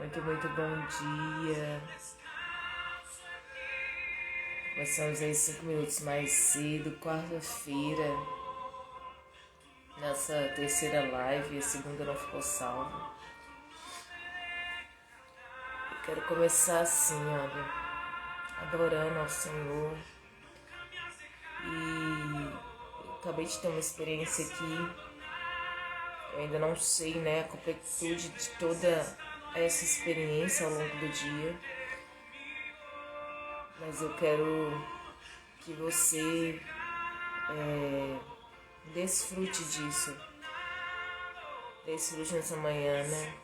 Muito bom dia. Começamos aí 5 minutos mais cedo, quarta-feira, nessa terceira live, a segunda não ficou salva. Eu quero começar assim, olha, adorando ao Senhor. E eu acabei de ter uma experiência aqui, eu ainda não sei, né, a completude de toda essa experiência ao longo do dia, mas eu quero que você desfrute disso. Desfrute nessa manhã, né?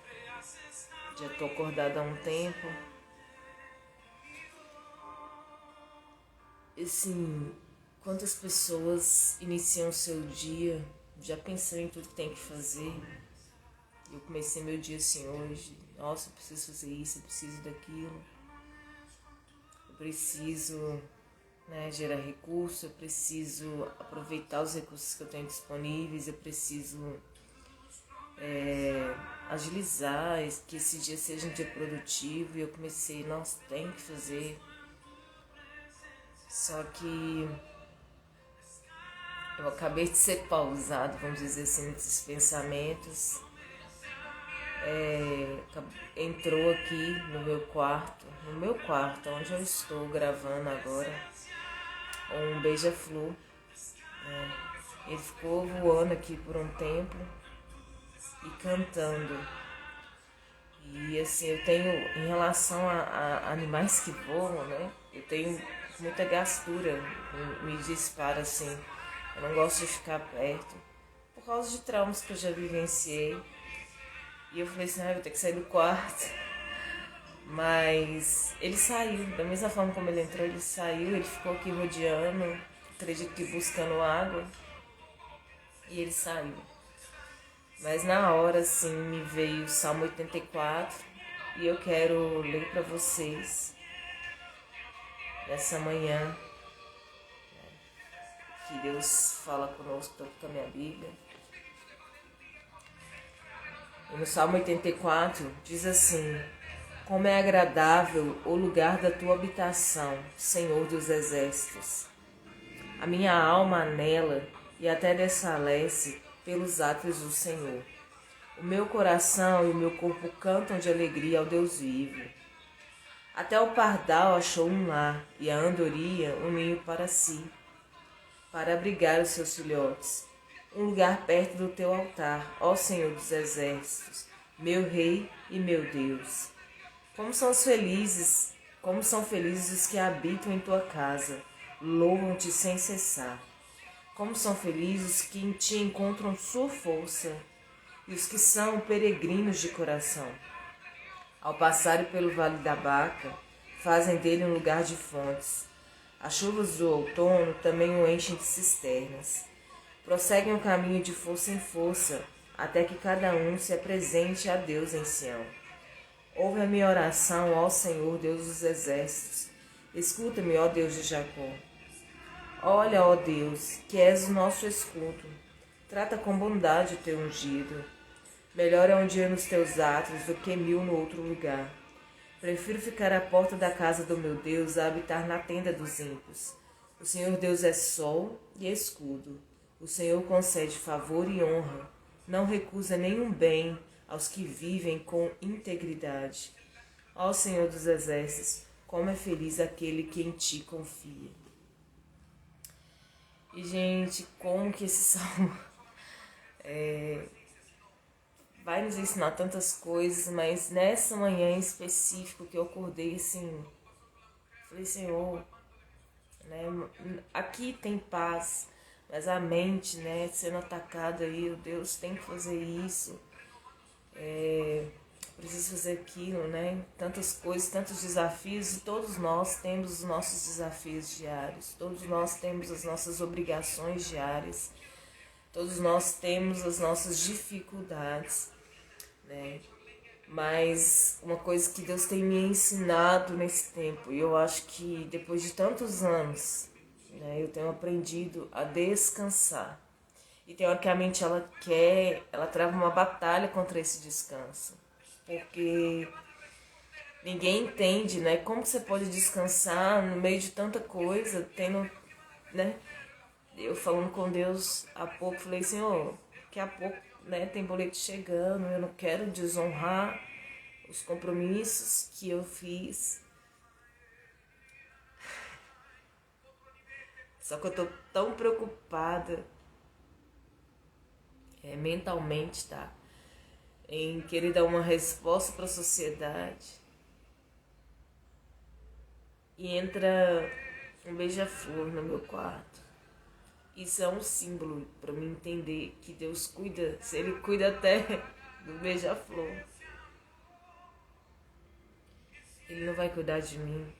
Já tô acordada há um tempo. Assim, quantas pessoas iniciam o seu dia já pensando em tudo que tem que fazer? Eu comecei meu dia assim hoje. Nossa, eu preciso fazer isso, eu preciso daquilo. Eu preciso, né, gerar recursos, eu preciso aproveitar os recursos que eu tenho disponíveis, eu preciso agilizar, que esse dia seja um dia produtivo. E eu comecei, nossa, tem que fazer. Só que eu acabei de ser pausado, vamos dizer assim, nesses pensamentos. Entrou aqui no meu quarto, onde eu estou gravando agora, um beija-flor. Ele ficou voando aqui por um tempo e cantando. E assim, eu tenho, em relação a animais que voam, né? Eu tenho muita gastura, me dispara assim. Eu não gosto de ficar perto, por causa de traumas que eu já vivenciei. E eu falei assim, vou ter que sair do quarto. Mas ele saiu, da mesma forma como ele entrou, ele saiu, ele ficou aqui rodeando, acredito que buscando água. E ele saiu. Mas na hora, assim, me veio o Salmo 84 e eu quero ler para vocês nessa manhã, que Deus fala conosco, estou com a minha Bíblia. E no Salmo 84 diz assim: como é agradável o lugar da tua habitação, Senhor dos exércitos. A minha alma anela e até desfalece pelos átrios do Senhor. O meu coração e o meu corpo cantam de alegria ao Deus vivo. Até o pardal achou um lar e a andorinha um ninho para si, para abrigar os seus filhotes. Um lugar perto do teu altar, ó Senhor dos exércitos, meu Rei e meu Deus. Como são felizes os que habitam em tua casa, louvam-te sem cessar. Como são felizes os que em ti encontram sua força, e os que são peregrinos de coração. Ao passarem pelo vale da Baca, fazem dele um lugar de fontes. As chuvas do outono também o enchem de cisternas. Prosseguem o caminho de força em força, até que cada um se apresente a Deus em Sião. Ouve a minha oração, ó Senhor, Deus dos exércitos. Escuta-me, ó Deus de Jacó. Olha, ó Deus, que és o nosso escudo. Trata com bondade o teu ungido. Melhor é um dia nos teus atos do que 1000 no outro lugar. Prefiro ficar à porta da casa do meu Deus a habitar na tenda dos ímpios. O Senhor Deus é sol e escudo. O Senhor concede favor e honra. Não recusa nenhum bem aos que vivem com integridade. Ó Senhor dos exércitos, como é feliz aquele que em ti confia. E, gente, como que esse salmo vai nos ensinar tantas coisas, mas nessa manhã em específico que eu acordei assim, falei, Senhor, né, aqui tem paz, mas a mente, né, sendo atacada aí, o Deus tem que fazer isso, preciso fazer aquilo, né, tantas coisas, tantos desafios, e todos nós temos os nossos desafios diários, todos nós temos as nossas obrigações diárias, todos nós temos as nossas dificuldades, né? Mas uma coisa que Deus tem me ensinado nesse tempo, e eu acho que depois de tantos anos, né, eu tenho aprendido a descansar. E teoricamente ela trava uma batalha contra esse descanso, porque Ninguém entende, né? Como que você pode descansar no meio de tanta coisa, tendo, né? Eu falando com Deus há pouco, falei, Senhor, daqui a pouco, né, tem boleto chegando, eu não quero desonrar os compromissos que eu fiz. Só que eu tô tão preocupada, mentalmente, tá? Em querer dar uma resposta para a sociedade. E entra um beija-flor no meu quarto. Isso é um símbolo para mim entender que Deus cuida, se Ele cuida até do beija-flor. Ele não vai cuidar de mim.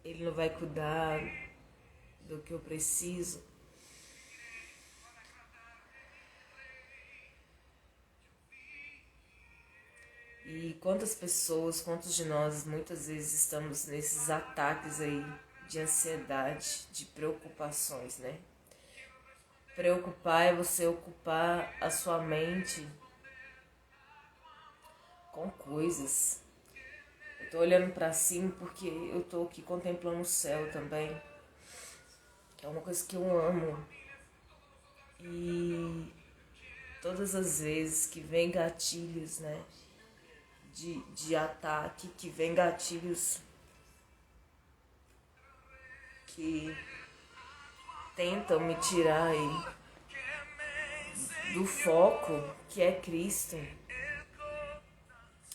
Ele não vai cuidar do que eu preciso. E quantas pessoas, quantos de nós muitas vezes estamos nesses ataques aí de ansiedade, de preocupações, né? Preocupar é você ocupar a sua mente com coisas. Eu tô olhando para cima porque eu tô aqui contemplando o céu também, que é uma coisa que eu amo. E todas as vezes que vem gatilhos, né, de ataque, que vem gatilhos que tentam me tirar aí do foco que é Cristo.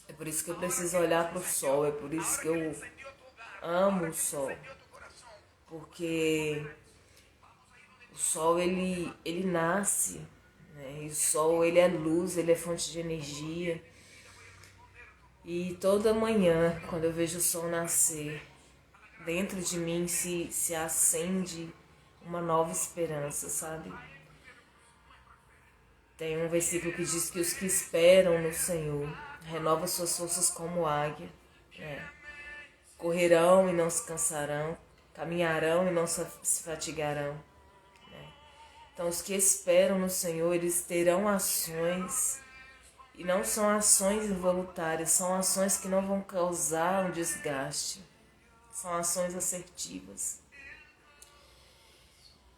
É por isso que eu preciso olhar para o sol, é por isso que eu amo o sol. Porque o sol ele nasce, né? E o sol ele é luz, ele é fonte de energia. E toda manhã, quando eu vejo o sol nascer, dentro de mim se acende uma nova esperança, sabe? Tem um versículo que diz que os que esperam no Senhor renovam suas forças como águia, né? Correrão e não se cansarão, caminharão e não se fatigarão. Então, os que esperam no Senhor, eles terão ações, e não são ações involuntárias, são ações que não vão causar um desgaste, são ações assertivas.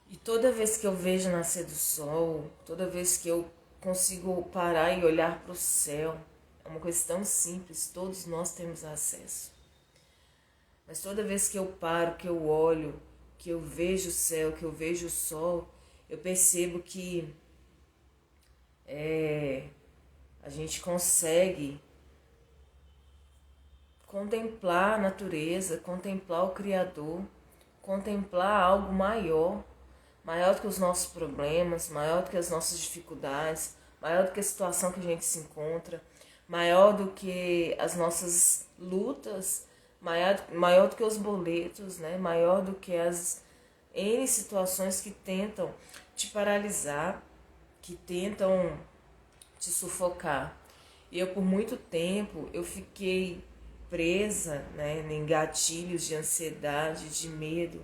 E toda vez que eu vejo nascer do sol, toda vez que eu consigo parar e olhar para o céu, é uma coisa tão simples, todos nós temos acesso. Mas toda vez que eu paro, que eu olho, que eu vejo o céu, que eu vejo o sol, eu percebo que a gente consegue contemplar a natureza, contemplar o Criador, contemplar algo maior, maior do que os nossos problemas, maior do que as nossas dificuldades, maior do que a situação que a gente se encontra, maior do que as nossas lutas, maior do que os boletos, né? Maior do que as N situações que tentam te paralisar, que tentam te sufocar. E eu por muito tempo eu fiquei presa, né, em gatilhos de ansiedade, de medo.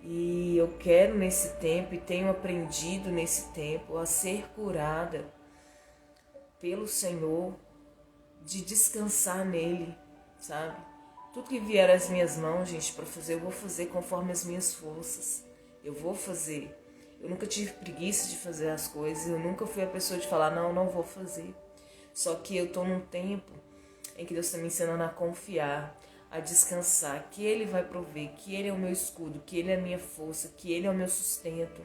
E eu quero nesse tempo, e tenho aprendido nesse tempo, a ser curada pelo Senhor, de descansar nele, sabe? Tudo que vier às minhas mãos, gente, para fazer, eu vou fazer conforme as minhas forças. Eu vou fazer. Eu nunca tive preguiça de fazer as coisas, eu nunca fui a pessoa de falar, não vou fazer. Só que eu tô num tempo em que Deus está me ensinando a confiar, a descansar, que Ele vai prover, que Ele é o meu escudo, que Ele é a minha força, que Ele é o meu sustento.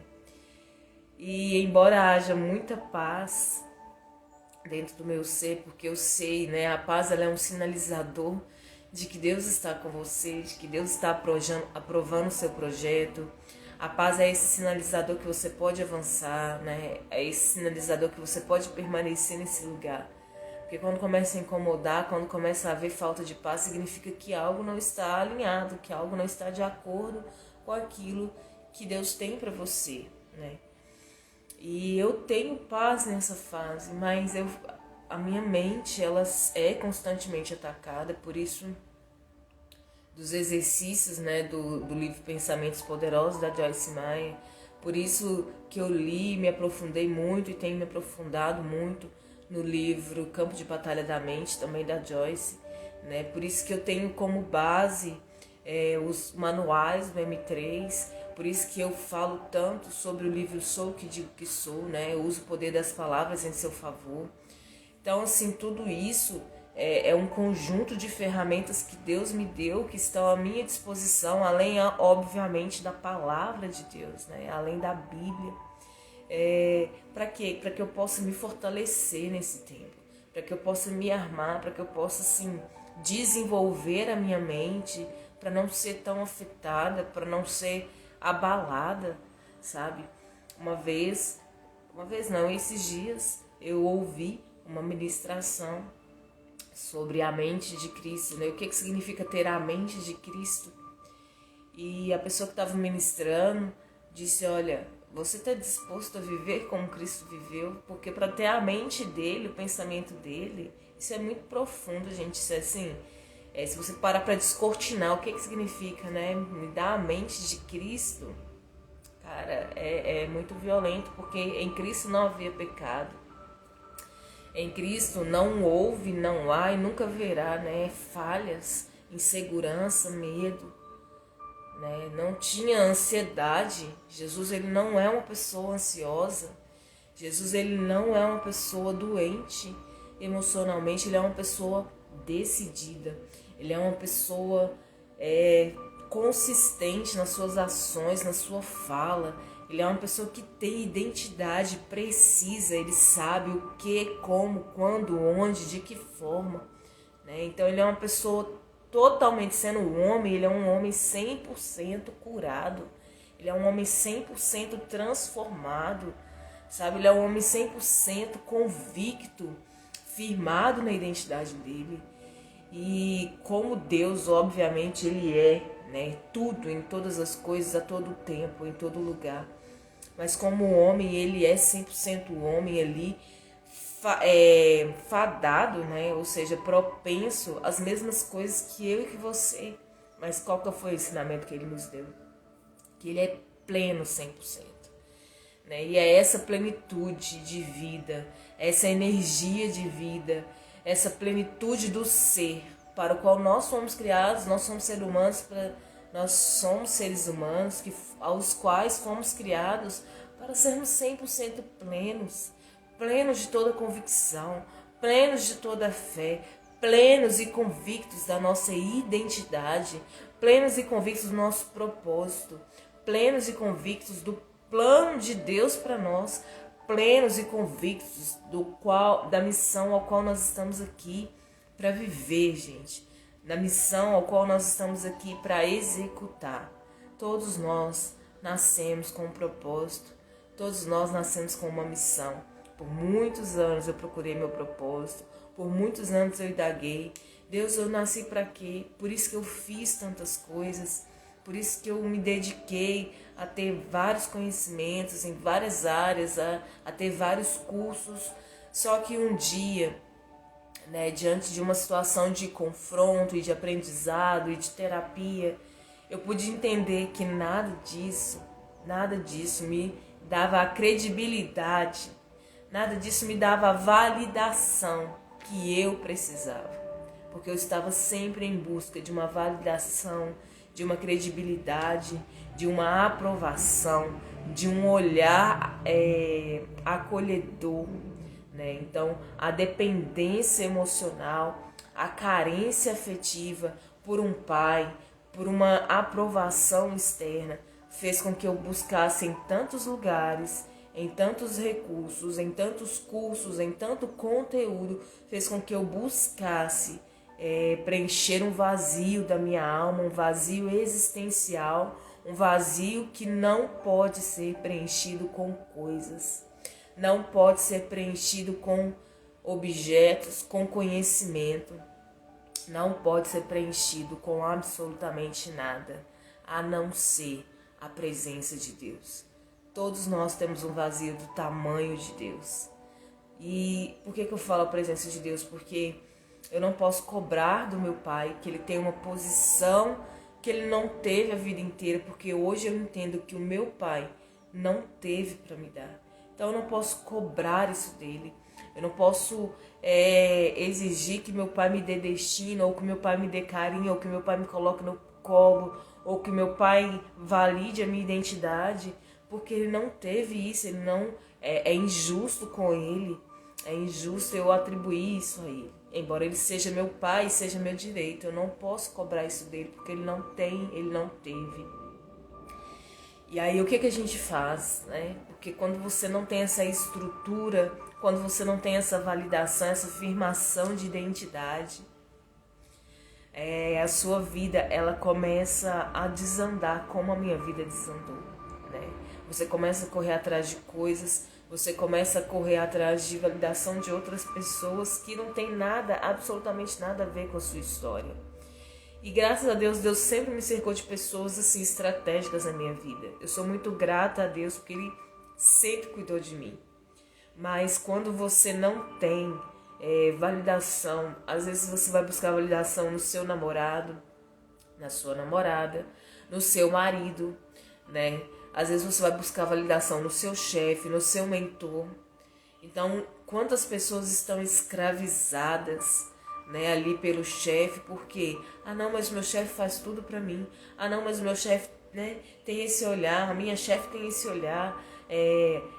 E embora haja muita paz dentro do meu ser, porque eu sei, né, a paz ela é um sinalizador de que Deus está com você, de que Deus está aprovando o seu projeto. A paz é esse sinalizador que você pode avançar, né? É esse sinalizador que você pode permanecer nesse lugar. Porque quando começa a incomodar, quando começa a haver falta de paz, significa que algo não está alinhado, que algo não está de acordo com aquilo que Deus tem para você, né? E eu tenho paz nessa fase, mas a minha mente ela é constantemente atacada, por isso dos exercícios, né, do livro Pensamentos Poderosos da Joyce Meyer, por isso que eu li, me aprofundei muito e tenho me aprofundado muito no livro Campo de Batalha da Mente, também da Joyce, né? Por isso que eu tenho como base os manuais do M3, por isso que eu falo tanto sobre o livro Sou o que Digo que Sou, né? Eu uso o poder das palavras em seu favor. Então, assim, tudo isso é um conjunto de ferramentas que Deus me deu, que estão à minha disposição, além, obviamente, da palavra de Deus, né? Além da Bíblia. Para quê? Para que eu possa me fortalecer nesse tempo, para que eu possa me armar, para que eu possa, assim, desenvolver a minha mente, para não ser tão afetada, para não ser abalada, sabe? Uma vez não, esses dias eu ouvi uma ministração sobre a mente de Cristo, né? O que significa ter a mente de Cristo? E a pessoa que estava ministrando disse, olha, você está disposto a viver como Cristo viveu? Porque para ter a mente dele, o pensamento dele, isso é muito profundo, gente. Isso é assim, se você parar para descortinar o que significa, né? Me dar a mente de Cristo, cara, é muito violento, porque em Cristo não havia pecado. Em Cristo não houve, não há e nunca haverá, né, falhas, insegurança, medo, né? Não tinha ansiedade. Jesus, ele não é uma pessoa ansiosa. Jesus, ele não é uma pessoa doente emocionalmente, ele é uma pessoa decidida. Ele é uma pessoa consistente nas suas ações, na sua fala. Ele é uma pessoa que tem identidade precisa, ele sabe o que, como, quando, onde, de que forma, né? Então ele é uma pessoa totalmente, sendo um homem, ele é um homem 100% curado, ele é um homem 100% transformado, sabe? Ele é um homem 100% convicto, firmado na identidade dele. E como Deus, obviamente, ele né? Tudo, em todas as coisas, a todo tempo, em todo lugar. Mas como homem, ele é 100% homem ali, fadado, né? Ou seja, propenso às mesmas coisas que eu e que você. Mas qual que foi o ensinamento que ele nos deu? Que ele é pleno 100%. Né? E é essa plenitude de vida, essa energia de vida, essa plenitude do ser para o qual nós fomos criados, nós somos seres humanos, nós somos seres humanos aos quais fomos criados para sermos 100% plenos, plenos de toda convicção, plenos de toda fé, plenos e convictos da nossa identidade, plenos e convictos do nosso propósito, plenos e convictos do plano de Deus para nós, plenos e convictos da missão ao qual nós estamos aqui para viver, gente. Da missão ao qual nós estamos aqui para executar. Todos nós nascemos com um propósito, todos nós nascemos com uma missão. Por muitos anos eu procurei meu propósito, por muitos anos eu indaguei. Deus, eu nasci para quê? Por isso que eu fiz tantas coisas, por isso que eu me dediquei a ter vários conhecimentos em várias áreas, a ter vários cursos. Só que um dia, né, diante de uma situação de confronto e de aprendizado e de terapia, eu pude entender que nada disso me dava a credibilidade, nada disso me dava a validação que eu precisava. Porque eu estava sempre em busca de uma validação, de uma credibilidade, de uma aprovação, de um olhar acolhedor, né? Então, a dependência emocional, a carência afetiva por um pai, por uma aprovação externa, fez com que eu buscasse em tantos lugares, em tantos recursos, em tantos cursos, em tanto conteúdo, fez com que eu buscasse preencher um vazio da minha alma, um vazio existencial, um vazio que não pode ser preenchido com coisas, não pode ser preenchido com objetos, com conhecimento, não pode ser preenchido com absolutamente nada, a não ser a presença de Deus. Todos nós temos um vazio do tamanho de Deus. E por que eu falo a presença de Deus? Porque eu não posso cobrar do meu pai que ele tem uma posição que ele não teve a vida inteira, porque hoje eu entendo que o meu pai não teve para me dar. Então eu não posso cobrar isso dele. Eu não posso exigir que meu pai me dê destino, ou que meu pai me dê carinho, ou que meu pai me coloque no colo, ou que meu pai valide a minha identidade, porque ele não teve isso, ele não é injusto com ele, é injusto eu atribuir isso a ele. Embora ele seja meu pai, seja meu direito, eu não posso cobrar isso dele, porque ele não tem, ele não teve. E aí o que a gente faz, né? Porque quando você não tem essa estrutura, quando você não tem essa validação, essa afirmação de identidade, a sua vida ela começa a desandar como a minha vida desandou, né? Você começa a correr atrás de coisas, você começa a correr atrás de validação de outras pessoas que não tem nada, absolutamente nada a ver com a sua história. E graças a Deus, Deus sempre me cercou de pessoas assim estratégicas na minha vida. Eu sou muito grata a Deus porque Ele sempre cuidou de mim. Mas quando você não tem validação, às vezes você vai buscar validação no seu namorado, na sua namorada, no seu marido, né? Às vezes você vai buscar validação no seu chefe, no seu mentor. Então, quantas pessoas estão escravizadas, né, ali pelo chefe, porque não, mas meu chefe faz tudo pra mim. Não, mas meu chefe, né, tem esse olhar, a minha chefe tem esse olhar,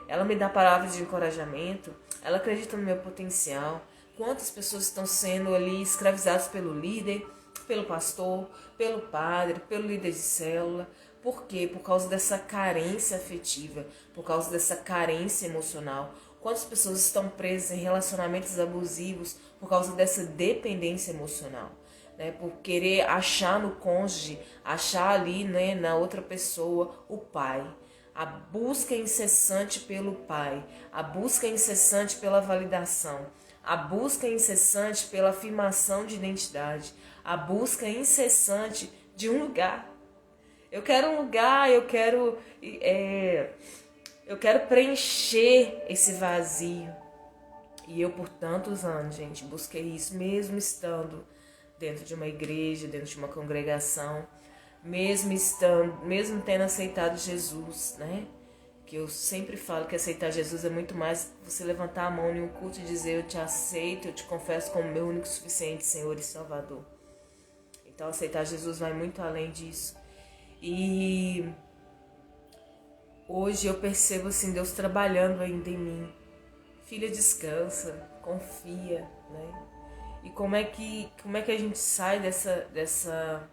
ela me dá palavras de encorajamento, ela acredita no meu potencial. Quantas pessoas estão sendo ali escravizadas pelo líder, pelo pastor, pelo padre, pelo líder de célula? Por quê? Por causa dessa carência afetiva, por causa dessa carência emocional. Quantas pessoas estão presas em relacionamentos abusivos por causa dessa dependência emocional, né? Por querer achar no cônjuge, achar ali, né, na outra pessoa o pai. A busca incessante pelo pai, a busca incessante pela validação, a busca incessante pela afirmação de identidade, a busca incessante de um lugar. Eu quero um lugar, eu quero preencher esse vazio. E eu por tantos anos, gente, busquei isso, mesmo estando dentro de uma igreja, dentro de uma congregação, mesmo tendo aceitado Jesus, né? Que eu sempre falo que aceitar Jesus é muito mais você levantar a mão em um culto e dizer: eu te aceito, eu te confesso como meu único, suficiente Senhor e Salvador. Então aceitar Jesus vai muito além disso. E hoje eu percebo assim Deus trabalhando ainda em mim. Filha, descansa, confia, né? E como é que a gente sai dessa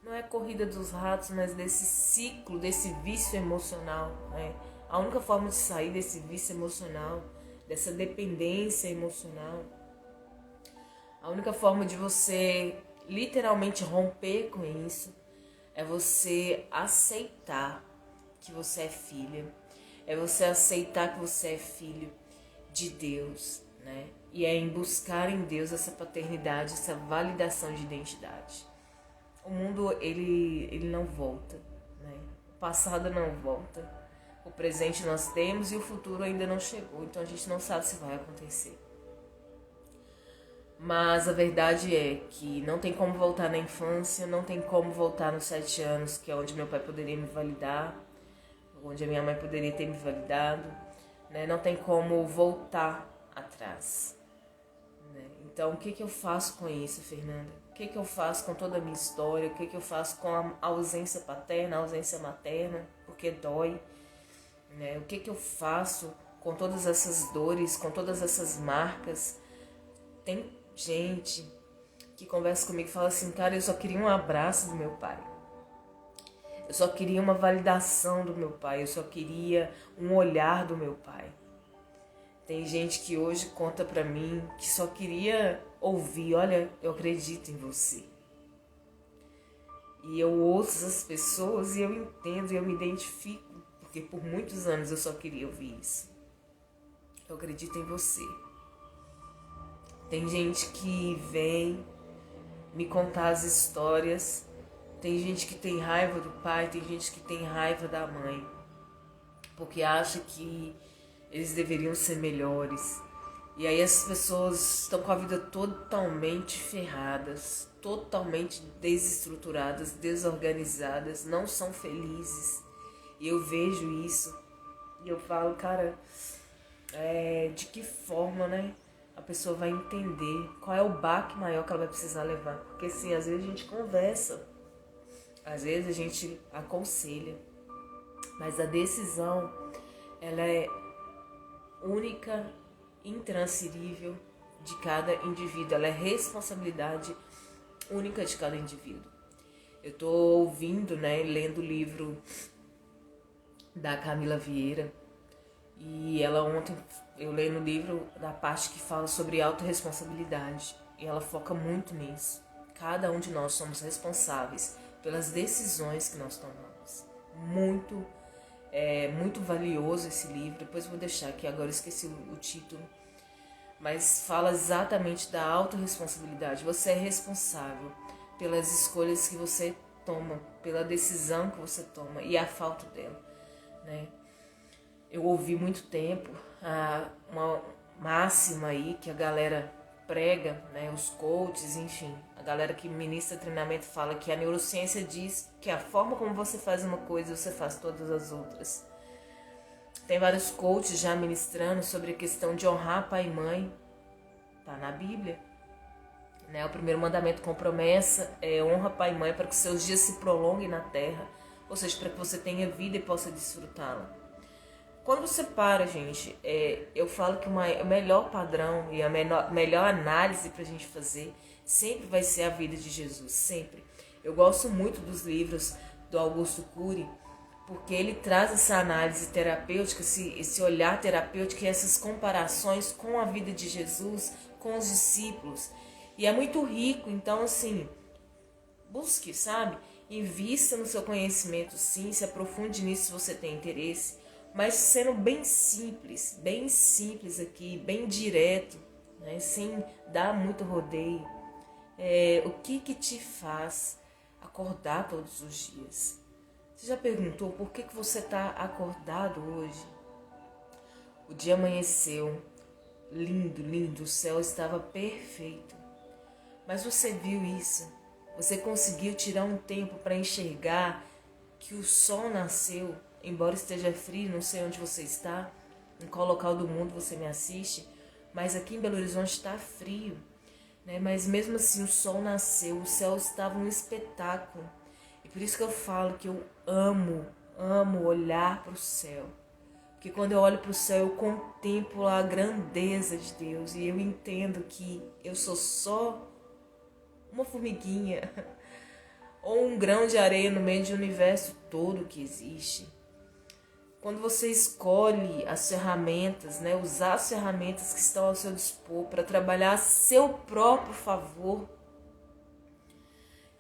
não é corrida dos ratos, mas desse ciclo, desse vício emocional, né? A única forma de sair desse vício emocional, dessa dependência emocional, a única forma de você literalmente romper com isso é você aceitar que você é filha, é você aceitar que você é filho de Deus, né? E é em buscar em Deus essa paternidade, essa validação de identidade. O mundo, ele não volta, né? O passado não volta, o presente nós temos e o futuro ainda não chegou, então a gente não sabe se vai acontecer. Mas a verdade é que não tem como voltar na infância, não tem como voltar nos 7 anos, que é onde meu pai poderia me validar, onde a minha mãe poderia ter me validado, né? Não tem como voltar atrás, né? Então, o que eu faço com isso, Fernanda? O que eu faço com toda a minha história? O que eu faço com a ausência paterna, a ausência materna? Porque dói, né? O que eu faço com todas essas dores, com todas essas marcas? Tem gente que conversa comigo e fala assim: cara, eu só queria um abraço do meu pai. Eu só queria uma validação do meu pai. Eu só queria um olhar do meu pai. Tem gente que hoje conta pra mim que só queria ouvir: olha, eu acredito em você. E eu ouço essas pessoas e eu entendo e eu me identifico, porque por muitos anos eu só queria ouvir isso. Eu acredito em você. Tem gente que vem me contar as histórias. Tem gente que tem raiva do pai, tem gente que tem raiva da mãe, porque acha que eles deveriam ser melhores. E aí essas pessoas estão com a vida totalmente ferradas, totalmente desestruturadas, desorganizadas, não são felizes. E eu vejo isso e eu falo: cara, de que forma, né, a pessoa vai entender qual é o baque maior que ela vai precisar levar. Porque assim, às vezes a gente conversa, às vezes a gente aconselha, mas a decisão, ela é única, intransferível de cada indivíduo. Ela é responsabilidade única de cada indivíduo. Eu tô ouvindo, né, lendo o livro da Camila Vieira, e ela ontem, eu leio no livro da parte que fala sobre autorresponsabilidade, e ela foca muito nisso. Cada um de nós somos responsáveis pelas decisões que nós tomamos. Muito valioso esse livro. Depois eu vou deixar aqui, agora eu esqueci o título. Mas fala exatamente da autorresponsabilidade. Você é responsável pelas escolhas que você toma, pela decisão que você toma e a falta dela, né? Eu ouvi muito tempo uma máxima aí que a galera prega, né, os coaches, enfim, a galera que ministra treinamento fala que a neurociência diz que a forma como você faz uma coisa, você faz todas as outras. Tem vários coaches já ministrando sobre a questão de honrar pai e mãe. Tá na Bíblia, né? O primeiro mandamento com promessa é honra pai e mãe para que seus dias se prolonguem na terra, ou seja, para que você tenha vida e possa desfrutá-la. Quando você para, gente, eu falo que o melhor padrão e a melhor análise pra gente fazer sempre vai ser a vida de Jesus, sempre. Eu gosto muito dos livros do Augusto Cury, porque ele traz essa análise terapêutica, esse olhar terapêutico e essas comparações com a vida de Jesus, com os discípulos. E é muito rico, então assim, busque, sabe? Invista no seu conhecimento, sim, se aprofunde nisso se você tem interesse, mas sendo bem simples aqui, bem direto, né? Sem dar muito rodeio. O que te faz acordar todos os dias? Você já perguntou por que você está acordado hoje? O dia amanheceu, lindo, lindo, o céu estava perfeito. Mas você viu isso? Você conseguiu tirar um tempo para enxergar que o sol nasceu, embora esteja frio, não sei onde você está, em qual local do mundo você me assiste, mas aqui em Belo Horizonte está frio, né? Mas mesmo assim o sol nasceu, o céu estava um espetáculo. E por isso que eu falo que eu amo olhar para o céu. Porque quando eu olho para o céu, eu contemplo a grandeza de Deus e eu entendo que eu sou só uma formiguinha ou um grão de areia no meio do universo todo que existe. Quando você escolhe as ferramentas, né, usar as ferramentas que estão ao seu dispor para trabalhar a seu próprio favor.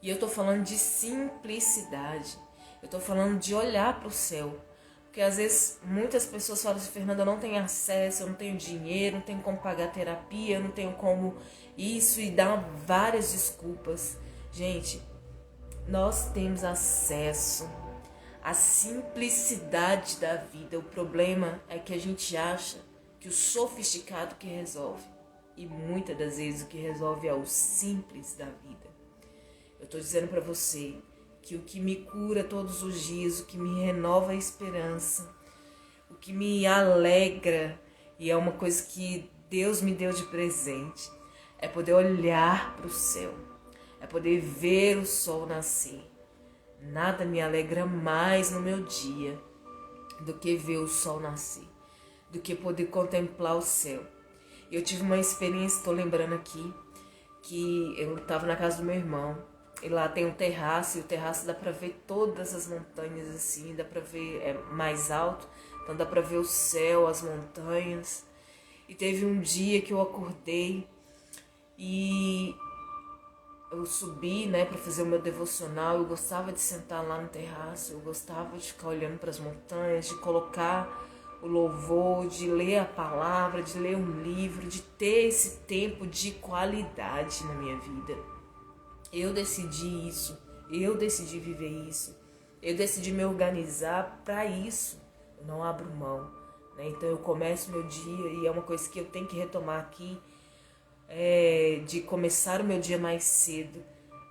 E eu estou falando de simplicidade. Eu estou falando de olhar para o céu. Porque às vezes muitas pessoas falam assim: Fernanda, eu não tenho acesso, eu não tenho dinheiro, não tenho como pagar terapia, eu não tenho como isso, e dá várias desculpas. Gente, nós temos acesso à simplicidade da vida. O problema é que a gente acha que o sofisticado que resolve. E muitas das vezes o que resolve é o simples da vida. Eu estou dizendo para você que o que me cura todos os dias, o que me renova a esperança, o que me alegra, e é uma coisa que Deus me deu de presente, é poder olhar para o céu, é poder ver o sol nascer. Nada me alegra mais no meu dia do que ver o sol nascer, do que poder contemplar o céu. Eu tive uma experiência, estou lembrando aqui, que eu estava na casa do meu irmão, e lá tem um terraço, e o terraço dá pra ver todas as montanhas assim, dá pra ver, é mais alto, então dá pra ver o céu, as montanhas. E teve um dia que eu acordei e eu subi, né, pra fazer o meu devocional. Eu gostava de sentar lá no terraço, eu gostava de ficar olhando para as montanhas, de colocar o louvor, de ler a palavra, de ler um livro, de ter esse tempo de qualidade na minha vida. Eu decidi isso, eu decidi viver isso, eu decidi me organizar para isso, eu não abro mão, né? Então eu começo meu dia, e é uma coisa que eu tenho que retomar aqui, de começar o meu dia mais cedo.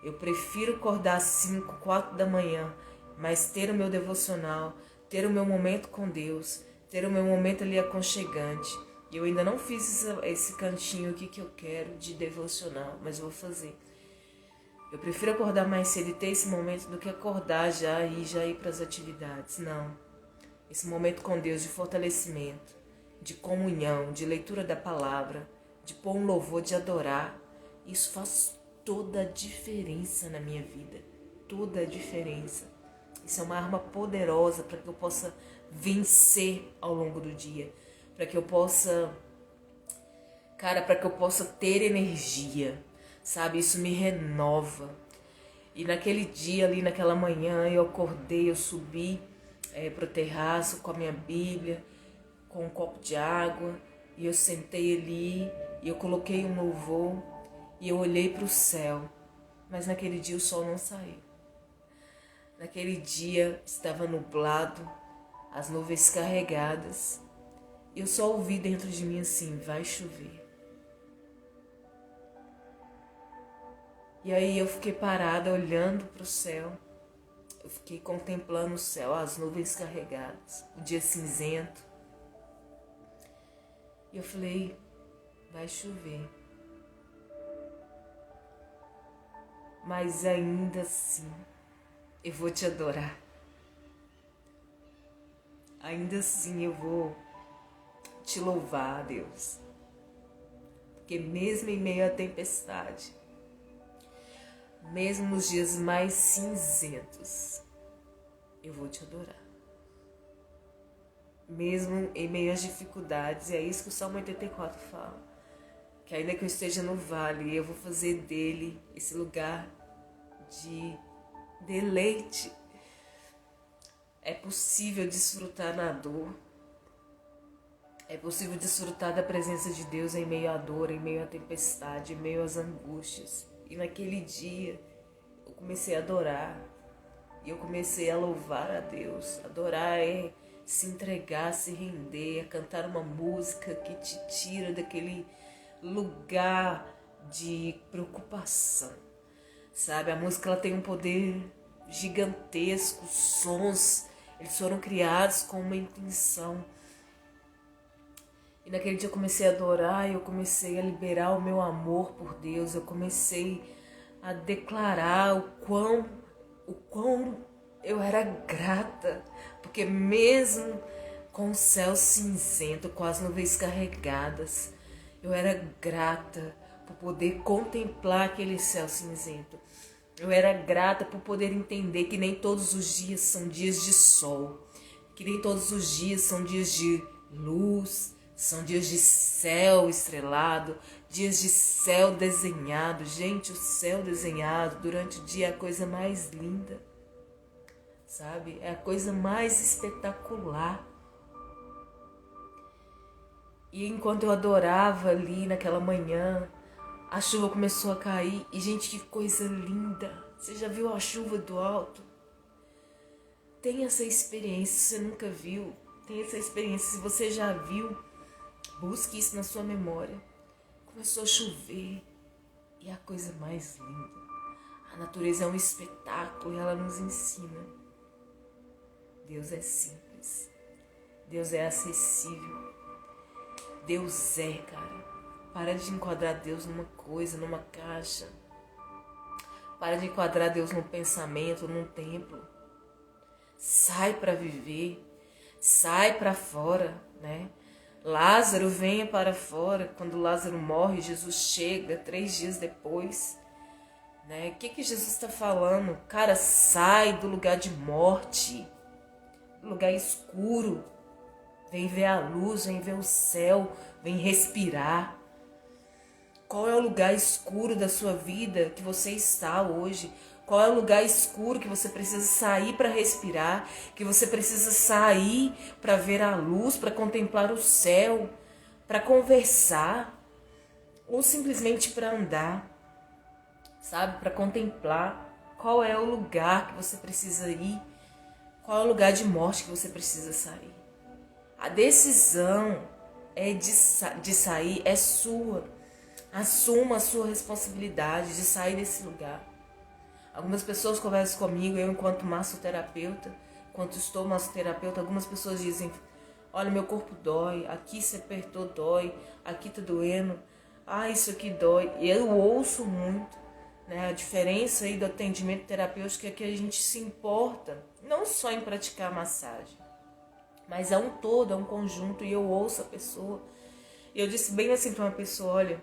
Eu prefiro acordar às 5, 4 da manhã, mas ter o meu devocional, ter o meu momento com Deus, ter o meu momento ali aconchegante, E eu ainda não fiz esse cantinho aqui que eu quero de devocional, mas eu vou fazer. Eu prefiro acordar mais cedo e ter esse momento do que acordar já ir para as atividades. Não. Esse momento com Deus de fortalecimento, de comunhão, de leitura da palavra, de pôr um louvor, de adorar, isso faz toda a diferença na minha vida. Toda a diferença. Isso é uma arma poderosa para que eu possa vencer ao longo do dia. Para que eu possa, para que eu possa ter energia, sabe? Isso me renova. E naquele dia ali, naquela manhã, eu acordei, eu subi pro terraço com a minha Bíblia, com um copo de água, e eu sentei ali, e eu coloquei um louvor, e eu olhei para o céu. Mas naquele dia o sol não saiu. Naquele dia estava nublado, as nuvens carregadas, e eu só ouvi dentro de mim assim, vai chover. E aí eu fiquei parada olhando para o céu, eu fiquei contemplando o céu, as nuvens carregadas, o dia cinzento. E eu falei, vai chover. Mas ainda assim, eu vou te adorar. Ainda assim eu vou te louvar, Deus. Porque mesmo em meio à tempestade, mesmo nos dias mais cinzentos, eu vou te adorar. Mesmo em meio às dificuldades, e é isso que o Salmo 84 fala. Que ainda que eu esteja no vale, eu vou fazer dele esse lugar de deleite. É possível desfrutar na dor. É possível desfrutar da presença de Deus em meio à dor, em meio à tempestade, em meio às angústias. E naquele dia eu comecei a adorar. E eu comecei a louvar a Deus. Adorar é se entregar, se render, é cantar uma música que te tira daquele lugar de preocupação. Sabe, a música ela tem um poder gigantesco, os sons, eles foram criados com uma intenção. E naquele dia eu comecei a adorar, eu comecei a liberar o meu amor por Deus, eu comecei a declarar o quão eu era grata, porque mesmo com o céu cinzento, com as nuvens carregadas, eu era grata por poder contemplar aquele céu cinzento. Eu era grata por poder entender que nem todos os dias são dias de sol, que nem todos os dias são dias de luz, são dias de céu estrelado, dias de céu desenhado. Gente, o céu desenhado durante o dia é a coisa mais linda, sabe? É a coisa mais espetacular. E enquanto eu adorava ali naquela manhã, a chuva começou a cair. E, gente, que coisa linda! Você já viu a chuva do alto? Tem essa experiência, se você nunca viu. Tem essa experiência, se você já viu, busque isso na sua memória. Começou a chover e é a coisa mais linda. A natureza é um espetáculo e ela nos ensina. Deus é simples. Deus é acessível. Deus é, cara. Para de enquadrar Deus numa coisa, numa caixa. Para de enquadrar Deus num pensamento, num templo. Sai para viver. Sai para fora, né? Lázaro venha para fora. Quando Lázaro morre, Jesus chega 3 dias depois. Né? O que Jesus está falando? Cara, sai do lugar de morte. Do lugar escuro. Vem ver a luz, vem ver o céu, vem respirar. Qual é o lugar escuro da sua vida que você está hoje? Qual é o lugar escuro que você precisa sair para respirar? Que você precisa sair para ver a luz, para contemplar o céu, para conversar? Ou simplesmente para andar, sabe? Para contemplar. Qual é o lugar que você precisa ir? Qual é o lugar de morte que você precisa sair? A decisão de sair é sua. Assuma a sua responsabilidade de sair desse lugar. Algumas pessoas conversam comigo, eu enquanto massoterapeuta, enquanto estou massoterapeuta, algumas pessoas dizem, Olha, meu corpo dói, aqui se apertou, dói, aqui tá doendo, isso aqui dói. Eu ouço muito, né? A diferença aí do atendimento terapêutico é que a gente se importa não só em praticar massagem, mas é um todo, é um conjunto, e eu ouço a pessoa. E eu disse bem assim para uma pessoa: olha,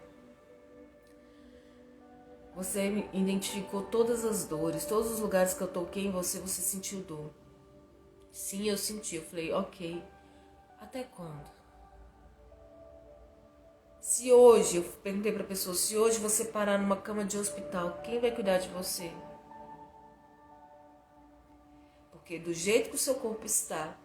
você identificou todas as dores, todos os lugares que eu toquei em você, você sentiu dor. Sim, eu senti. Eu falei, ok, até quando? Se hoje, eu perguntei pra pessoa, se hoje você parar numa cama de hospital, quem vai cuidar de você? Porque do jeito que o seu corpo está,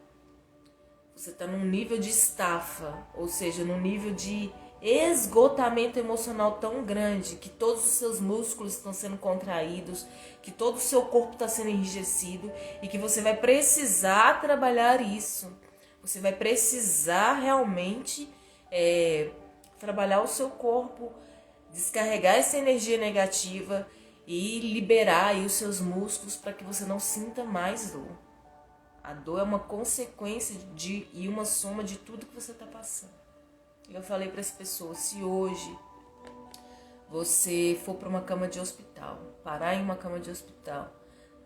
você está num nível de estafa, ou seja, num nível de esgotamento emocional tão grande que todos os seus músculos estão sendo contraídos, que todo o seu corpo está sendo enrijecido e que você vai precisar trabalhar isso. Você vai precisar realmente trabalhar o seu corpo, descarregar essa energia negativa e liberar aí os seus músculos para que você não sinta mais dor. A dor é uma consequência e uma soma de tudo que você está passando. Eu falei para as pessoas, se hoje você for para uma cama de hospital, parar em uma cama de hospital,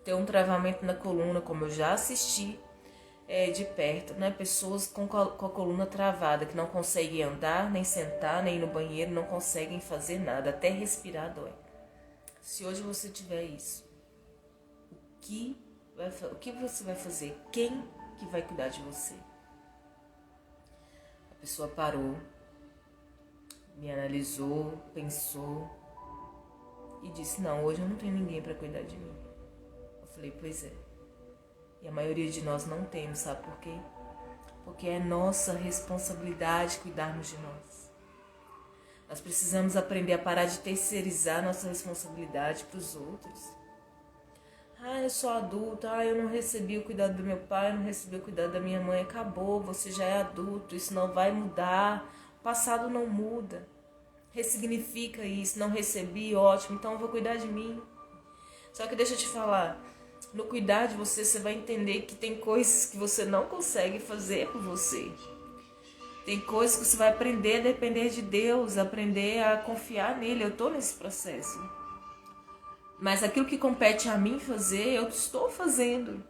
ter um travamento na coluna, como eu já assisti de perto, né? Pessoas com a coluna travada, que não conseguem andar, nem sentar, nem ir no banheiro, não conseguem fazer nada, até respirar dói. Se hoje você tiver isso, o que você vai fazer? Quem que vai cuidar de você? A pessoa parou, me analisou, pensou e disse, não, hoje eu não tenho ninguém para cuidar de mim. Eu falei, pois é. E a maioria de nós não temos, sabe por quê? Porque é nossa responsabilidade cuidarmos de nós. Nós precisamos aprender a parar de terceirizar nossa responsabilidade para os outros. Eu sou adulta, eu não recebi o cuidado do meu pai, eu não recebi o cuidado da minha mãe. Acabou, você já é adulto, isso não vai mudar. O passado não muda. Ressignifica isso, não recebi, ótimo, então eu vou cuidar de mim. Só que deixa eu te falar, no cuidar de você, você vai entender que tem coisas que você não consegue fazer por você. Tem coisas que você vai aprender a depender de Deus, aprender a confiar nele. Eu estou nesse processo. Mas aquilo que compete a mim fazer, eu estou fazendo.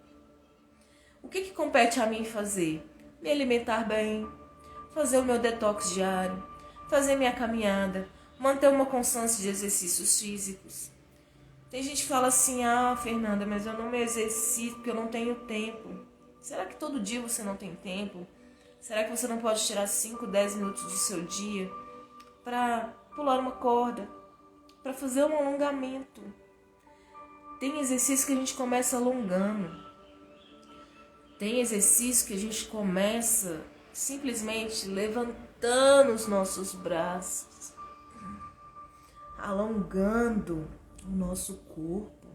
O que compete a mim fazer? Me alimentar bem, fazer o meu detox diário, fazer minha caminhada, manter uma constância de exercícios físicos. Tem gente que fala assim, Fernanda, mas eu não me exercito porque eu não tenho tempo. Será que todo dia você não tem tempo? Será que você não pode tirar 5, 10 minutos do seu dia para pular uma corda, para fazer um alongamento? Tem exercício que a gente começa alongando. Tem exercício que a gente começa simplesmente levantando os nossos braços, alongando o nosso corpo.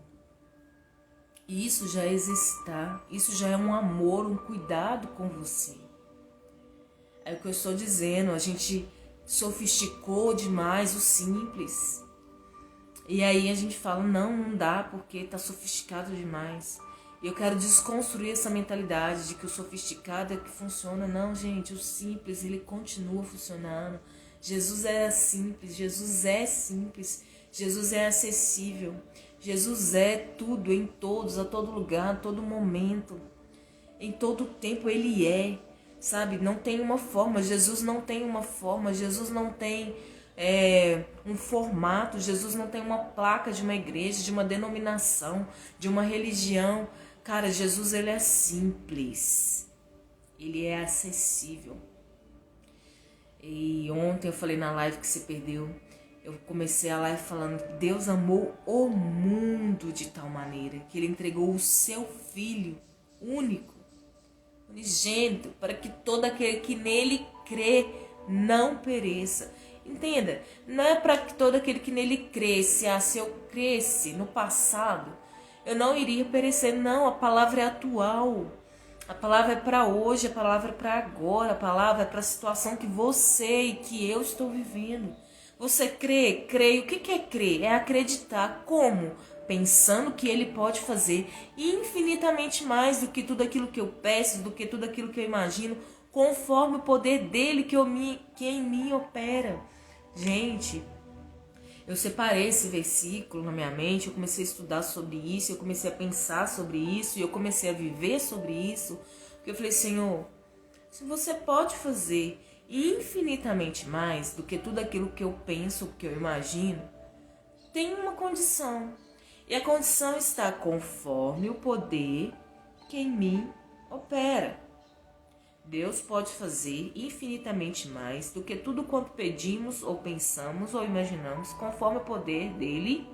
E isso já é exercitar, isso já é um amor, um cuidado com você. É o que eu estou dizendo, a gente sofisticou demais o simples. E aí a gente fala, não dá porque tá sofisticado demais. E eu quero desconstruir essa mentalidade de que o sofisticado é que funciona. Não, gente, o simples, ele continua funcionando. Jesus é simples, Jesus é acessível. Jesus é tudo, em todos, a todo lugar, a todo momento. Em todo tempo ele é, sabe? Não tem uma forma, Jesus não tem uma forma, Jesus não tem um formato, Jesus não tem uma placa de uma igreja, de uma denominação, de uma religião. Cara, Jesus ele é simples, ele é acessível. E ontem eu falei na live que se perdeu, eu comecei a live falando que Deus amou o mundo de tal maneira que ele entregou o seu Filho único, unigênito, para que todo aquele que nele crê não pereça. Entenda, não é para que todo aquele que nele cresce, se eu cresce no passado, eu não iria perecer. Não, a palavra é atual. A palavra é para hoje, a palavra é para agora, a palavra é para a situação que você e que eu estou vivendo. Você crê? Creio. O que é crer? É acreditar. Como? Pensando que ele pode fazer infinitamente mais do que tudo aquilo que eu peço, do que tudo aquilo que eu imagino, conforme o poder dele que em mim opera. Gente, eu separei esse versículo na minha mente, eu comecei a estudar sobre isso, eu comecei a pensar sobre isso, e eu comecei a viver sobre isso, porque eu falei, Senhor, se você pode fazer infinitamente mais do que tudo aquilo que eu penso, que eu imagino, tem uma condição. E a condição está conforme o poder que em mim opera. Deus pode fazer infinitamente mais do que tudo quanto pedimos ou pensamos ou imaginamos, conforme o poder dele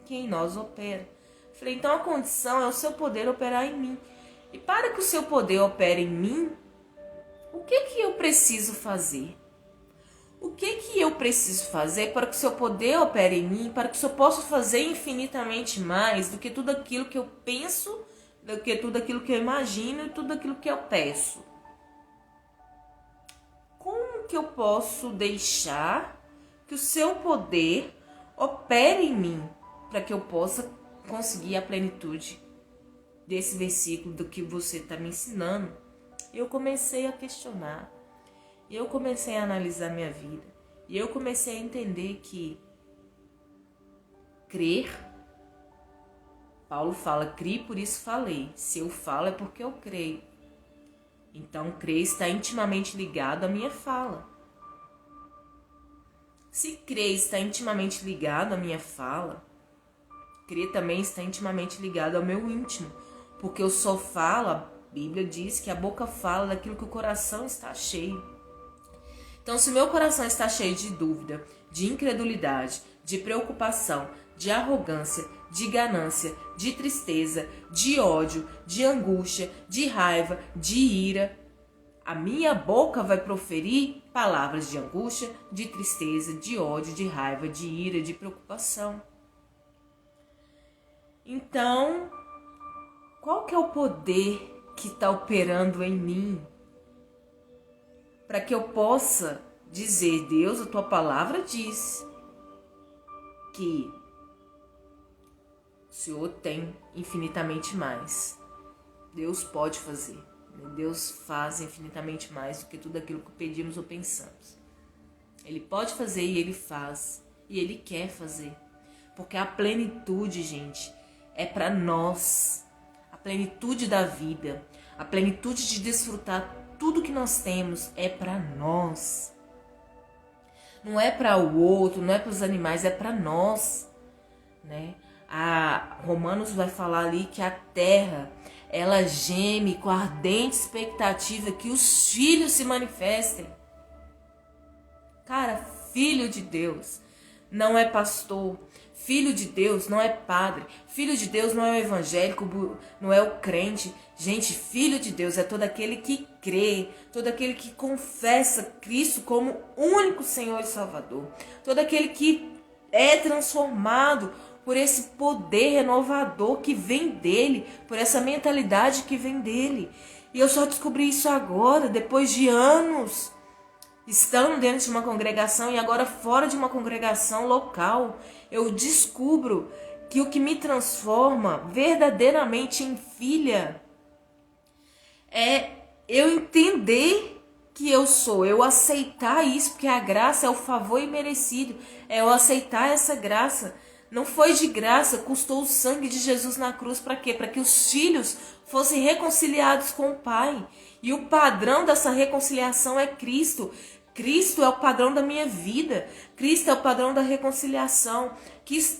que em nós opera. Falei, então a condição é o seu poder operar em mim. E para que o seu poder opere em mim, o que eu preciso fazer? O que eu preciso fazer para que o seu poder opere em mim, para que o Senhor possa fazer infinitamente mais do que tudo aquilo que eu penso, do que tudo aquilo que eu imagino e tudo aquilo que eu peço? Como que eu posso deixar que o seu poder opere em mim para que eu possa conseguir a plenitude desse versículo do que você está me ensinando? Eu comecei a questionar, eu comecei a analisar minha vida e eu comecei a entender que crer, Paulo fala, criei, por isso falei. Se eu falo é porque eu creio. Então, crer está intimamente ligado à minha fala. Se crer está intimamente ligado à minha fala, crer também está intimamente ligado ao meu íntimo. Porque eu só falo, a Bíblia diz que a boca fala daquilo que o coração está cheio. Então, se o meu coração está cheio de dúvida, de incredulidade, de preocupação, de arrogância, de ganância, de tristeza, de ódio, de angústia, de raiva, de ira, a minha boca vai proferir palavras de angústia, de tristeza, de ódio, de raiva, de ira, de preocupação. Então, qual que é o poder que está operando em mim para que eu possa dizer, Deus, a tua palavra diz que o Senhor tem infinitamente mais. Deus pode fazer. Deus faz infinitamente mais do que tudo aquilo que pedimos ou pensamos. Ele pode fazer e Ele faz. E Ele quer fazer. Porque a plenitude, gente, é para nós. A plenitude da vida, a plenitude de desfrutar tudo que nós temos é para nós. Não é para o outro, não é para os animais, é para nós, né? A Romanos vai falar ali que a terra, ela geme com ardente expectativa que os filhos se manifestem. Cara, filho de Deus não é pastor, filho de Deus não é padre, filho de Deus não é o evangélico, não é o crente. Gente, filho de Deus é todo aquele que crê, todo aquele que confessa Cristo como único Senhor e Salvador, todo aquele que é transformado por esse poder renovador que vem dele, por essa mentalidade que vem dele. E eu só descobri isso agora, depois de anos estando dentro de uma congregação e agora fora de uma congregação local. Eu descubro que o que me transforma verdadeiramente em filha é eu entender que eu sou, eu aceitar isso, porque a graça é o favor imerecido, é eu aceitar essa graça. Não foi de graça, custou o sangue de Jesus na cruz para quê? Para que os filhos fossem reconciliados com o Pai. E o padrão dessa reconciliação é Cristo. Cristo é o padrão da minha vida. Cristo é o padrão da reconciliação.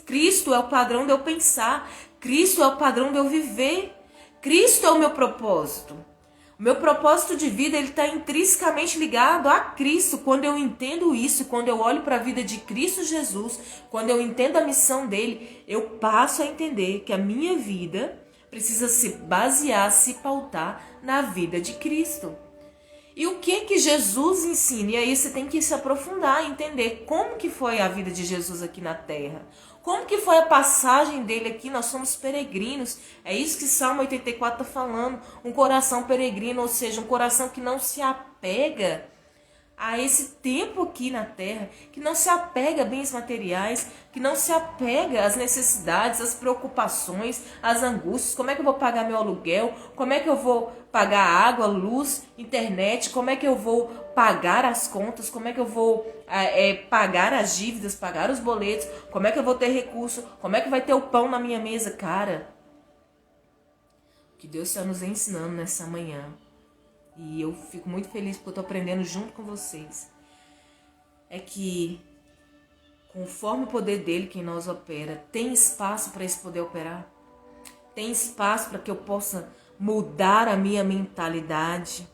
Cristo é o padrão de eu pensar. Cristo é o padrão de eu viver. Cristo é o meu propósito. O meu propósito de vida está intrinsecamente ligado a Cristo. Quando eu entendo isso, quando eu olho para a vida de Cristo Jesus, quando eu entendo a missão dele, eu passo a entender que a minha vida precisa se basear, se pautar na vida de Cristo. E o que Jesus ensina? E aí você tem que se aprofundar, entender como que foi a vida de Jesus aqui na terra. Como que foi a passagem dele aqui? Nós somos peregrinos. É isso que Salmo 84 está falando. Um coração peregrino, ou seja, um coração que não se apega a esse tempo aqui na terra, que não se apega a bens materiais, que não se apega às necessidades, às preocupações, às angústias. Como é que eu vou pagar meu aluguel? Como é que eu vou pagar água, luz, internet? Como é que eu vou pagar as contas? Como é que eu vou pagar as dívidas, pagar os boletos? Como é que eu vou ter recurso? Como é que vai ter o pão na minha mesa? Cara, o que Deus está nos ensinando nessa manhã, e eu fico muito feliz porque eu estou aprendendo junto com vocês, é que conforme o poder dele que em nós opera, tem espaço para esse poder operar? Tem espaço para que eu possa mudar a minha mentalidade,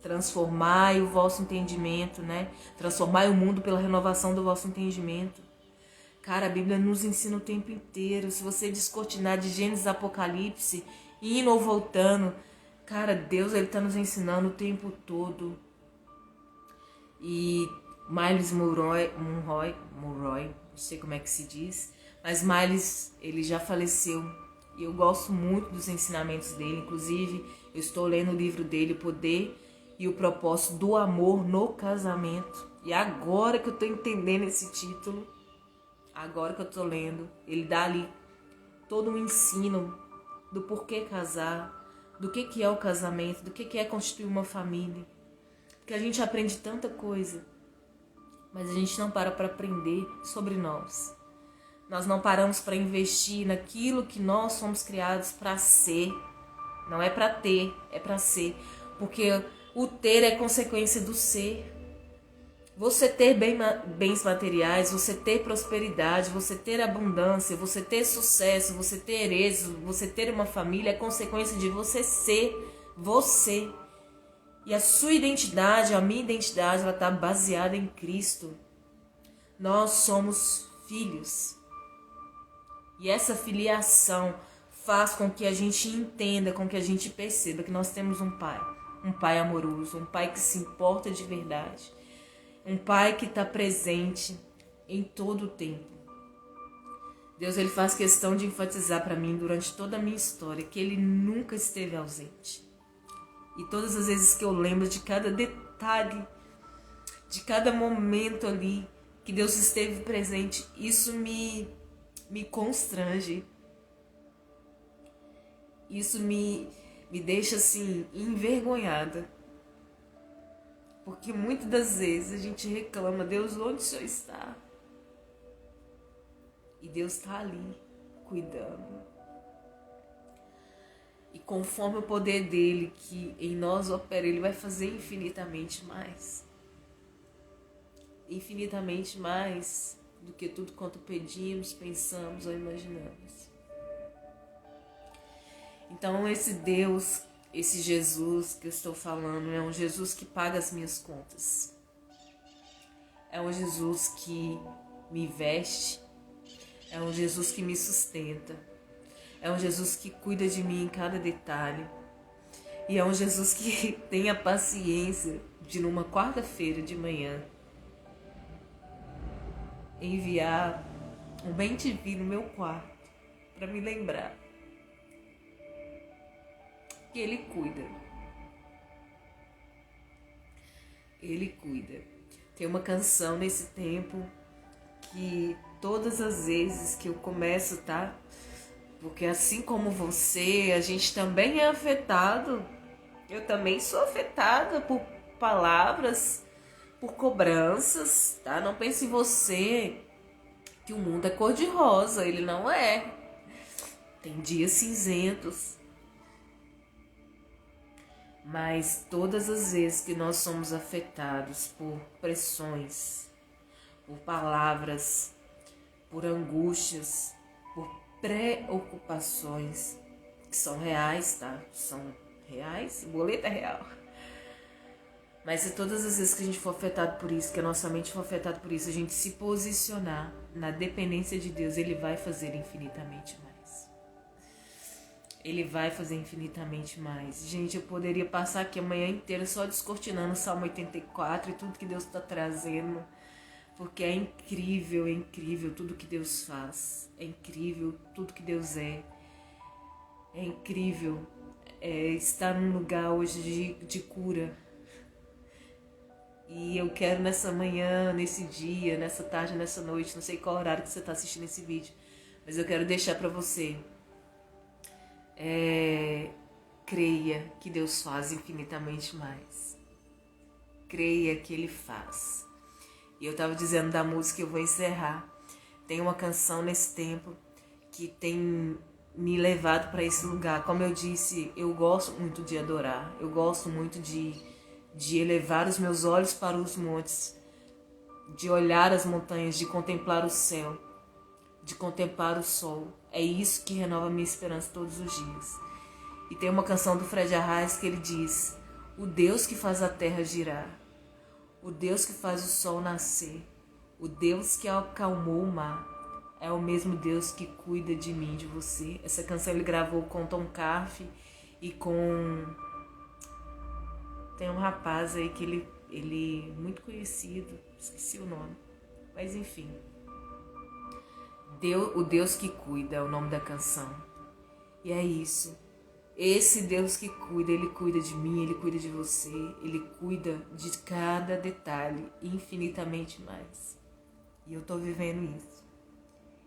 transformar o vosso entendimento, né? Transformar o mundo pela renovação do vosso entendimento. Cara, a Bíblia nos ensina o tempo inteiro. Se você descortinar de Gênesis a Apocalipse, indo ou voltando, cara, Deus, ele tá nos ensinando o tempo todo. E Miles Monroe, não sei como é que se diz, mas Miles, ele já faleceu. E eu gosto muito dos ensinamentos dele. Inclusive, eu estou lendo o livro dele, O Poder e o Propósito do Amor no Casamento. E agora que eu tô entendendo esse título, agora que eu tô lendo, ele dá ali todo um ensino do porquê casar, do que é o casamento, do que é constituir uma família. Porque a gente aprende tanta coisa, mas a gente não para aprender sobre nós. Nós não paramos para investir naquilo que nós somos criados para ser. Não é para ter, é para ser. Porque o ter é consequência do ser. Você ter bens materiais, você ter prosperidade, você ter abundância, você ter sucesso, você ter êxito, você ter uma família é consequência de você ser você. E a sua identidade, a minha identidade, ela está baseada em Cristo. Nós somos filhos. E essa filiação faz com que a gente entenda, com que a gente perceba que nós temos um pai amoroso, um pai que se importa de verdade, um pai que está presente em todo o tempo. Deus, ele faz questão de enfatizar para mim durante toda a minha história que ele nunca esteve ausente. E todas as vezes que eu lembro de cada detalhe, de cada momento ali que Deus esteve presente, isso me constrange. Isso me deixa assim envergonhada. Porque muitas das vezes a gente reclama: Deus, onde o Senhor está? E Deus está ali, cuidando. E conforme o poder dele que em nós opera, ele vai fazer infinitamente mais. Infinitamente mais do que tudo quanto pedimos, pensamos ou imaginamos. Então esse Deus, esse Jesus que eu estou falando, é um Jesus que paga as minhas contas. É um Jesus que me veste. É um Jesus que me sustenta. É um Jesus que cuida de mim em cada detalhe. E é um Jesus que tem a paciência de, numa quarta-feira de manhã, enviar um bem-te-vi no meu quarto para me lembrar que Ele cuida. Ele cuida. Tem uma canção nesse tempo que todas as vezes que eu começo, tá? Porque assim como você, a gente também é afetado. Eu também sou afetada por palavras, por cobranças, tá? Não pense em você que o mundo é cor-de-rosa, ele não é. Tem dias cinzentos. Mas todas as vezes que nós somos afetados por pressões, por palavras, por angústias, por preocupações, que são reais, tá? São reais, o boleto é real. Mas se todas as vezes que a gente for afetado por isso, que a nossa mente for afetada por isso, a gente se posicionar na dependência de Deus, Ele vai fazer infinitamente mais. Ele vai fazer infinitamente mais. Gente, eu poderia passar aqui a manhã inteira só descortinando o Salmo 84 e tudo que Deus está trazendo. Porque é incrível tudo que Deus faz. É incrível tudo que Deus é. É incrível estar num lugar hoje de cura. E eu quero nessa manhã, nesse dia, nessa tarde, nessa noite, não sei qual horário que você está assistindo esse vídeo, mas eu quero deixar para você. Creia que Deus faz infinitamente mais. Creia que Ele faz. E eu estava dizendo da música, eu vou encerrar. Tem uma canção nesse tempo que tem me levado para esse lugar. Como eu disse, eu gosto muito de adorar. Eu gosto muito de elevar os meus olhos para os montes, de olhar as montanhas, de contemplar o céu, de contemplar o sol. É isso que renova a minha esperança todos os dias. E tem uma canção do Fred Arraes que ele diz: o Deus que faz a terra girar, o Deus que faz o sol nascer, o Deus que acalmou o mar, é o mesmo Deus que cuida de mim, de você. Essa canção ele gravou com Tom Carfe e com... Tem um rapaz aí que ele muito conhecido, esqueci o nome, mas enfim. O Deus que cuida é o nome da canção. E é isso. Esse Deus que cuida, Ele cuida de mim, Ele cuida de você, Ele cuida de cada detalhe, infinitamente mais. E eu tô vivendo isso.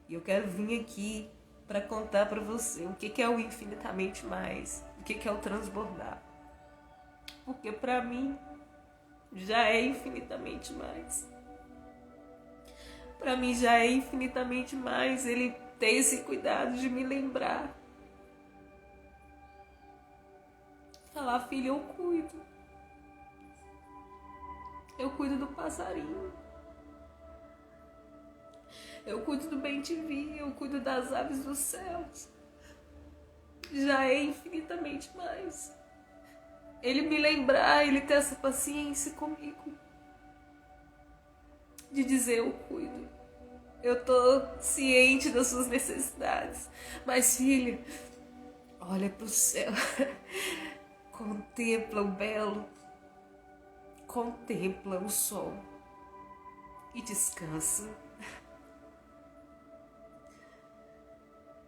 E eu quero vir aqui para contar para você o que é o infinitamente mais, o que é o transbordar. Porque para mim já é infinitamente mais. Para mim já é infinitamente mais Ele ter esse cuidado de me lembrar. Falar, filho, eu cuido. Eu cuido do passarinho. Eu cuido do bem-te-vi, eu cuido das aves dos céus. Já é infinitamente mais. Ele me lembrar, Ele ter essa paciência comigo. De dizer, eu cuido. Eu tô ciente das suas necessidades. Mas, filha, olha pro céu. Contempla o belo. Contempla o sol. E descansa.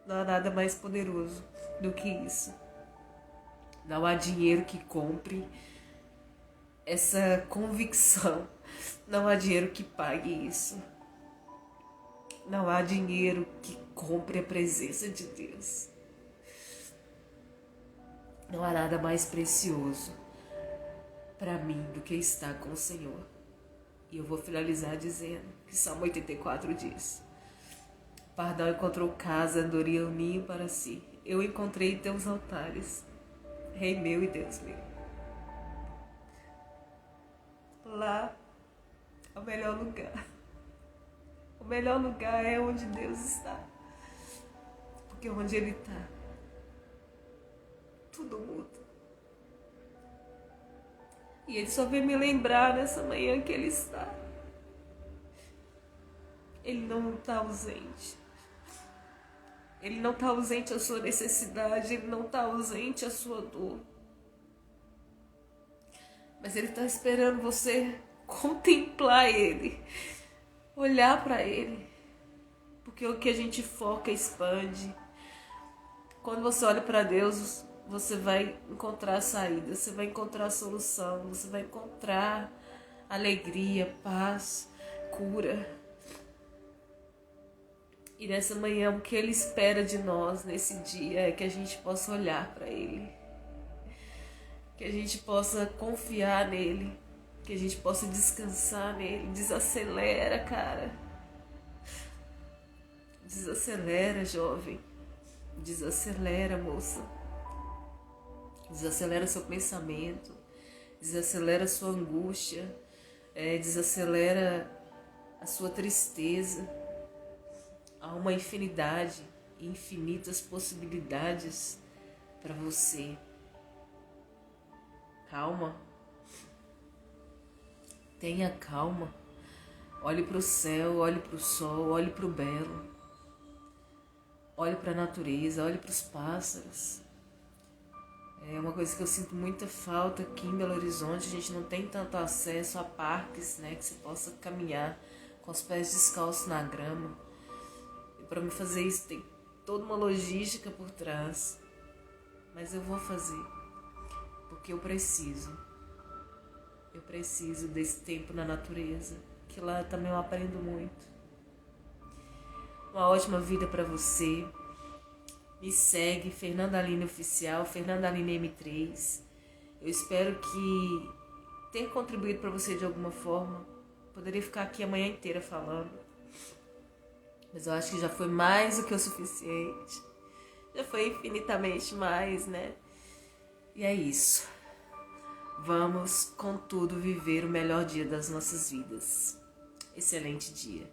Não há nada mais poderoso do que isso. Não há dinheiro que compre essa convicção. Não há dinheiro que pague isso. Não há dinheiro que compre a presença de Deus. Não há nada mais precioso para mim do que estar com o Senhor. E eu vou finalizar dizendo que Salmo 84 diz: Pardal encontrou casa, andorinha um ninho para si. Eu encontrei teus altares, Rei meu e Deus meu. Lá é o melhor lugar. O melhor lugar é onde Deus está. Porque onde Ele está, tudo muda. E Ele só veio me lembrar nessa manhã que Ele está. Ele não está ausente. Ele não está ausente à sua necessidade. Ele não está ausente à sua dor. Mas Ele está esperando você contemplar Ele. Olhar para Ele. Porque o que a gente foca expande. Quando você olha para Deus, você vai encontrar saída. Você vai encontrar solução. Você vai encontrar alegria, paz, cura. E nessa manhã, o que Ele espera de nós nesse dia é que a gente possa olhar para Ele. Que a gente possa confiar nele. Que a gente possa descansar nele. Desacelera, cara. Desacelera, jovem. Desacelera, moça. Desacelera seu pensamento. Desacelera sua angústia. Desacelera a sua tristeza. Há uma infinidade, infinitas possibilidades para você. Calma. Tenha calma. Olhe para o céu, olhe para o sol, olhe para o belo. Olhe para a natureza, olhe para os pássaros. É uma coisa que eu sinto muita falta aqui em Belo Horizonte. A gente não tem tanto acesso a parques, né, que você possa caminhar com os pés descalços na grama. E para me fazer isso tem toda uma logística por trás. Mas eu vou fazer, porque eu preciso. Eu preciso desse tempo na natureza, que lá também eu aprendo muito. Uma ótima vida para você. Me segue, Fernanda Aline Oficial, Fernanda Aline M3. Eu espero que tenha contribuído para você de alguma forma. Poderia ficar aqui a manhã inteira falando, mas eu acho que já foi mais do que o suficiente. Já foi infinitamente mais, né? E é isso. Vamos, contudo, viver o melhor dia das nossas vidas. Excelente dia.